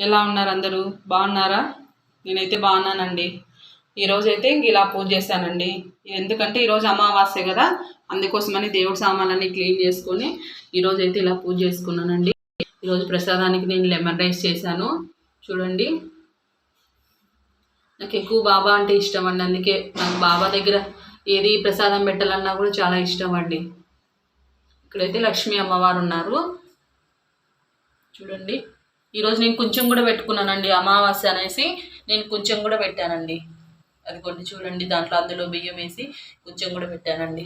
ఎలా ఉన్నారు అందరూ? బాగున్నారా? నేనైతే బాగున్నానండి. ఈరోజైతే ఇంక ఇలా పూజ చేశానండి. ఎందుకంటే ఈరోజు అమావాస్య కదా, అందుకోసమని దేవుడి సామాన్లన్నీ క్లీన్ చేసుకొని ఈరోజైతే ఇలా పూజ చేసుకున్నానండి. ఈరోజు ప్రసాదానికి నేను లెమన్ రైస్ చేశాను. చూడండి, నాకు ఎక్కువ బాబా అంటే ఇష్టం అండి. అందుకే నాకు బాబా దగ్గర ఏది ప్రసాదం పెట్టాలన్నా కూడా చాలా ఇష్టం అండి. ఇక్కడైతే లక్ష్మీ అమ్మవారు ఉన్నారు. చూడండి, ఈరోజు నేను కొంచెం కూడా పెట్టుకున్నానండి. అమావాస్య అనేసి నేను కొంచెం కూడా పెట్టానండి. అది కొన్ని చూడండి, దాంట్లో అందులో బియ్యం వేసి కొంచెం కూడా పెట్టానండి.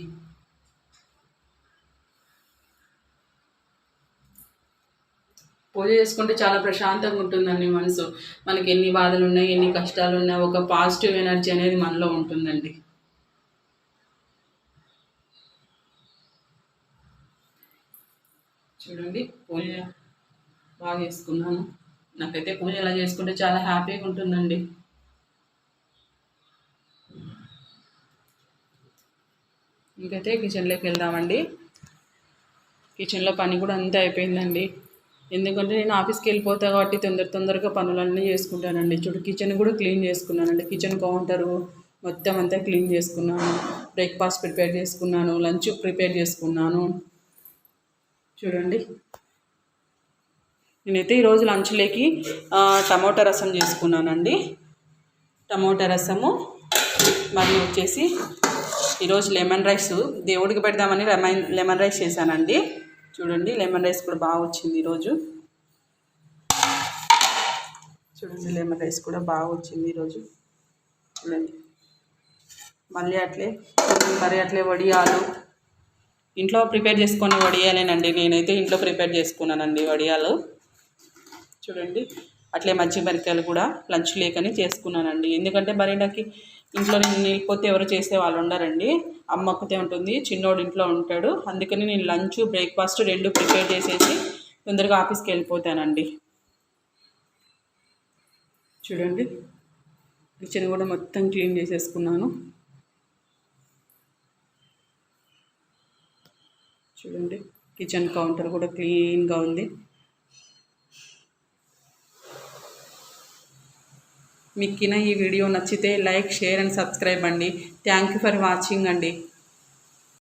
పూజ చేసుకుంటే చాలా ప్రశాంతంగా ఉంటుందండి మనసు. మనకి ఎన్ని బాధలు ఉన్నాయి, ఎన్ని కష్టాలు ఉన్నాయి, ఒక పాజిటివ్ ఎనర్జీ అనేది మనలో ఉంటుందండి. చూడండి, పూజ బాగా చేసుకున్నాను. నాకైతే పూజ ఎలా చేసుకుంటే చాలా హ్యాపీగా ఉంటుందండి. ఇంకైతే కిచెన్లోకి వెళ్దామండి. కిచెన్లో పని కూడా అంతా అయిపోయిందండి. ఎందుకంటే నేను ఆఫీస్కి వెళ్ళిపోతా కాబట్టి తొందరగా పనులన్నీ చేసుకుంటానండి. చూడు, కిచెన్ కూడా క్లీన్ చేసుకున్నానండి. కిచెన్ కౌంటరు మొత్తం అంతా క్లీన్ చేసుకున్నాను. బ్రేక్ఫాస్ట్ ప్రిపేర్ చేసుకున్నాను, లంచ్ ప్రిపేర్ చేసుకున్నాను. చూడండి, నేనైతే ఈరోజు లంచ్లోకి టమోటా రసం చేసుకున్నానండి. టమోటా రసము మరియు వచ్చేసి ఈరోజు లెమన్ రైస్ దేవుడికి పెడదామని లెమన్ రైస్ చేశానండి. చూడండి, లెమన్ రైస్ కూడా బాగా వచ్చింది ఈరోజు. చూడండి, లెమన్ రైస్ కూడా బాగా వచ్చింది ఈరోజు. చూడండి, మళ్ళీ అట్లే వడియాలు ఇంట్లో ప్రిపేర్ చేసుకొని వడియాలేనండి. నేనైతే ఇంట్లో ప్రిపేర్ చేసుకున్నానండి వడియాలు. చూడండి, అట్లే మిరపకాయలు కూడా లంచ్ లేకని చేసుకున్నానండి. ఎందుకంటే మరి నాకు ఇంట్లో నేను వెళ్ళిపోతే ఎవరు చేసే వాళ్ళు ఉండరండి. అమ్మ ఒక్కతే ఉంటుంది, చిన్నోడు ఇంట్లో ఉంటాడు. అందుకని నేను లంచ్ బ్రేక్ఫాస్ట్ రెండు ప్రిపేర్ చేసేసి తొందరగా ఆఫీస్కి వెళ్ళిపోతానండి. చూడండి, కిచెన్ కూడా మొత్తం క్లీన్ చేసేసుకున్నాను. చూడండి, కిచెన్ కౌంటర్ కూడా క్లీన్గా ఉంది. మీకు ఈ వీడియో నచ్చితే లైక్, షేర్ అండ్ సబ్స్క్రైబ్ అండి. థ్యాంక్ యూ ఫర్ వాచింగ్ అండి.